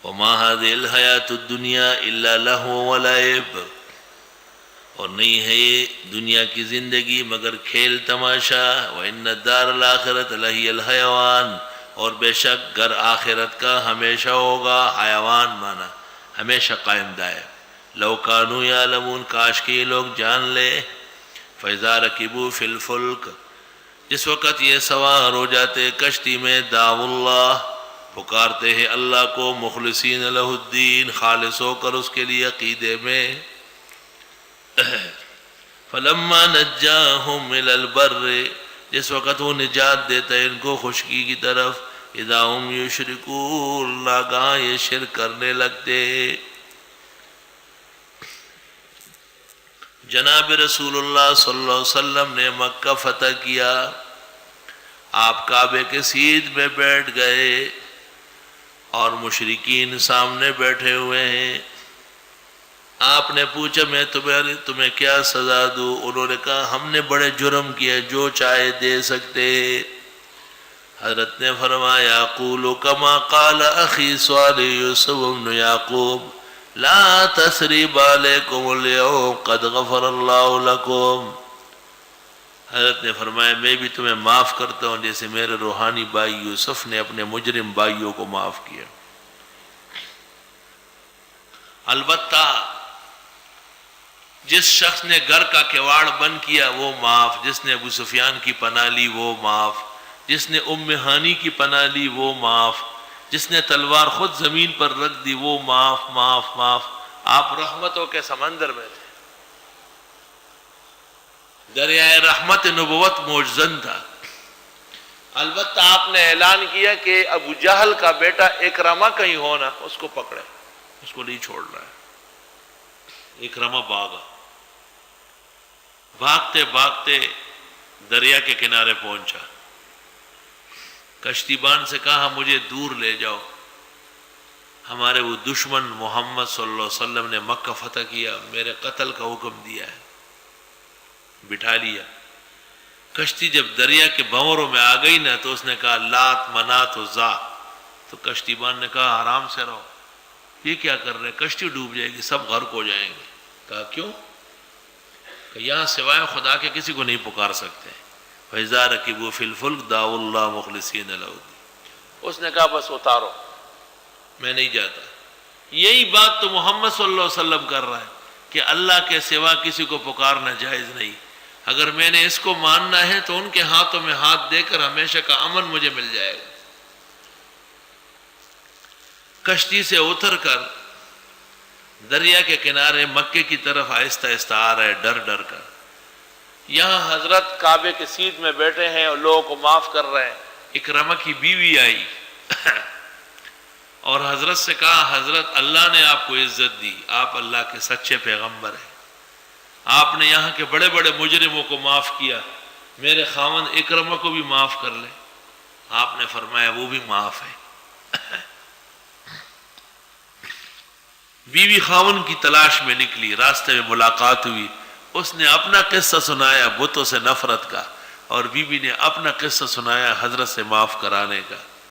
وما هذه الحیات الدنیا الا لہو ولعب، اور نہیں ہے یہ دنیا کی زندگی مگر کھیل تماشا. وَإِنَّ الدَّارَ الْآخِرَةَ لَهِيَ الْحَيَوَانُ، اور بے شک گھر آخرت کا ہمیشہ ہوگا. حیوان مانا ہمیشہ قائم دائم. لو کانوا یعلمون، کاش کہ یہ لوگ جان لے. فَإِذَا رَكِبُوا فِي الْفُلْكِ، جس وقت یہ سوار ہو جاتے کشتی میں، دعوا اللہ، پکارتے ہیں اللہ کو، مخلصین لہ الدین، خالص ہو کر اس کے لیے عقیدے میں. فلما نجاہم الی البر، جس وقت وہ نجات دیتا ہے ان کو خشکی کی طرف، اذا ہم یشرکون، ناگہاں یہ شرک کرنے لگتے. جناب رسول اللہ صلی اللہ علیہ وسلم نے مکہ فتح کیا. آپ کعبے کے سیدھ میں بیٹھ گئے اور مشرکین سامنے بیٹھے ہوئے ہیں. آپ نے پوچھا میں تمہیں کیا سزا دوں؟ انہوں نے کہا ہم نے بڑے جرم کیے، جو چاہے دے سکتے. حضرت نے فرمایا قولوا کما قال اخی صالح یوسف بن یعقوب لا تثریب علیکم اليوم قد غفر اللہ لکم. حضرت نے فرمایا میں بھی تمہیں معاف کرتا ہوں جیسے میرے روحانی بھائی یوسف نے اپنے مجرم بھائیوں کو معاف کیا. البتہ جس شخص نے گھر کا کواڑ بند کیا وہ معاف، جس نے ابو سفیان کی پناہ لی وہ معاف، جس نے ام ہانی کی پناہ لی وہ معاف، جس نے تلوار خود زمین پر رکھ دی وہ معاف معاف معاف. آپ رحمتوں کے سمندر میں تھے، دریائے رحمت نبوت موجزن تھا. البتہ آپ نے اعلان کیا کہ ابو جہل کا بیٹا اکرمہ کہیں ہونا، اس کو پکڑے، اس کو نہیں چھوڑنا ہے. اکرمہ بھاگا، بھاگتے بھاگتے دریا کے کنارے پہنچا. کشتیبان سے کہا مجھے دور لے جاؤ، ہمارے وہ دشمن محمد صلی اللہ علیہ وسلم نے مکہ فتح کیا، میرے قتل کا حکم دیا ہے. بٹھا لیا. کشتی جب دریا کے بھنوروں میں آ گئی نا تو اس نے کہا لات منات عزا. تو کشتیبان نے کہا آرام سے رہو، یہ کیا کر رہے، کشتی ڈوب جائے گی، سب غرق ہو جائیں گے. کہا کیوں؟ کہ یہاں سوائے خدا کے کسی کو نہیں پکار سکتے. فَإِذَا رَكِبُوا فِي الْفُلْكِ دَعَوُا اللَّهَ مُخْلِصِينَ لَهُ الدِّينَ. اس نے کہا بس اتارو، میں نہیں جاتا. یہی بات تو محمد صلی اللہ علیہ وسلم کر رہا ہے کہ اللہ کے سوا کسی کو پکارنا جائز نہیں. اگر میں نے اس کو ماننا ہے تو ان کے ہاتھوں میں ہاتھ دے کر ہمیشہ کا امن مجھے مل جائے گا. کشتی سے اتر کر دریا کے کنارے مکے کی طرف آہستہ آہستہ آ رہے ڈر ڈر کر. یہاں حضرت کعبے کے سیدھ میں بیٹھے ہیں اور لوگوں کو معاف کر رہے ہیں. اکرمہ کی بیوی آئی اور حضرت سے کہا حضرت اللہ نے آپ کو عزت دی، آپ اللہ کے سچے پیغمبر ہیں، آپ نے یہاں کے بڑے بڑے مجرموں کو معاف کیا، میرے خاوند اکرمہ کو بھی معاف کر لیں. آپ نے فرمایا وہ بھی معاف ہے. بیوی خاون کی تلاش میں نکلی، راستے میں ملاقات ہوئی. اس نے اپنا قصہ سنایا بتوں سے نفرت کا، اور بیوی نے اپنا قصہ سنایا حضرت سے معاف کرانے کا.